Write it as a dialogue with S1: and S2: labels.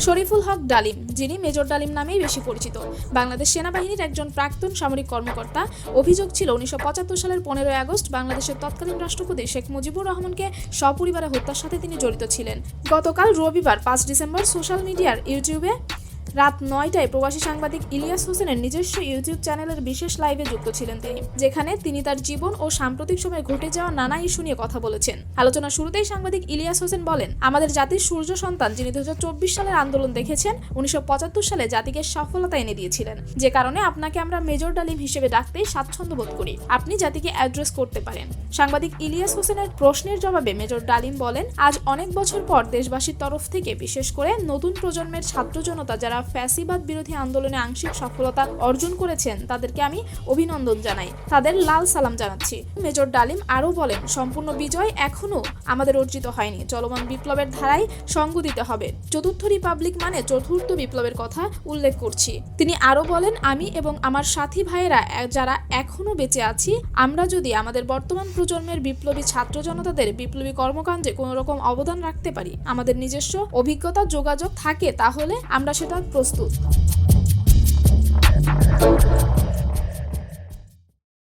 S1: শরীফুল হক ডালিম, যিনি মেজর ডালিম নামেই বেশি পরিচিত, বাংলাদেশ সেনাবাহিনীর একজন প্রাক্তন সামরিক কর্মকর্তা। অভিযোগ ছিল 1975 সালের 15 আগস্ট বাংলাদেশের তৎকালীন রাষ্ট্রপতি শেখ মুজিবুর রহমানকে সপরিবারে হত্যার সাথে তিনি জড়িত ছিলেন। গতকাল রবিবার 5 ডিসেম্বর সোশ্যাল মিডিয়ার ইউটিউবে রাত 9টায় প্রবাসী সাংবাদিক ইলিয়াস হোসেনের নিজস্ব ইউটিউব চ্যানেলের বিশেষ লাইভে যুক্ত ছিলেন তিনি, যেখানে তিনি তার জীবন ও সাম্প্রতিক সময়ে ঘটে যাওয়া নানা ইস্যু নিয়ে কথা বলেছেন। আলোচনার শুরুতেই সাংবাদিক ইলিয়াস হোসেন বলেন, আমাদের জাতির সূর্য সন্তান যিনি 2024 সালের আন্দোলন দেখেছেন, 1975 সালে জাতিকে সফলতা এনে দিয়েছিলেন, যে কারণে আপনাকে আমরা মেজর ডালিম হিসেবে ডাকতেই স্বাচ্ছন্দ্য বোধ করি। আপনি জাতিকে অ্যাড্রেস করতে পারেন। সাংবাদিক ইলিয়াস হোসেনের প্রশ্নের জবাবে মেজর ডালিম বলেন, আজ অনেক বছর পর দেশবাসীর তরফ থেকে, বিশেষ করে নতুন প্রজন্মের ছাত্র জনতা যারা ফ্যাসিবাদ বিরোধী আন্দোলনে আংশিক সফলতা অর্জন করেছেন, তাদেরকে আমি অভিনন্দন জানাই, তাদের লাল সালাম জানাচ্ছি। মেজর ডালিম আরও বলেন, সম্পূর্ণ বিজয় এখনও আমাদের অর্জিত হয়নি, চলমান বিপ্লবের ধারায় সঙ্গ দিতে হবে। চতুর্থ রিপাবলিক মানে চতুর্থ বিপ্লবের কথা উল্লেখ করছি। তিনি আরও বলেন, আমি এবং আমার সাথী ভাইয়েরা যারা এখনও বেঁচে আছি, আমরা যদি আমাদের বর্তমান প্রজন্মের বিপ্লবী ছাত্র জনতাদের বিপ্লবী কর্মকাণ্ডে কোনো রকম অবদান রাখতে পারি, আমাদের নিজস্ব অভিজ্ঞতা যোগাযোগ থাকে, তাহলে আমরা সেটা প্রস্তুত।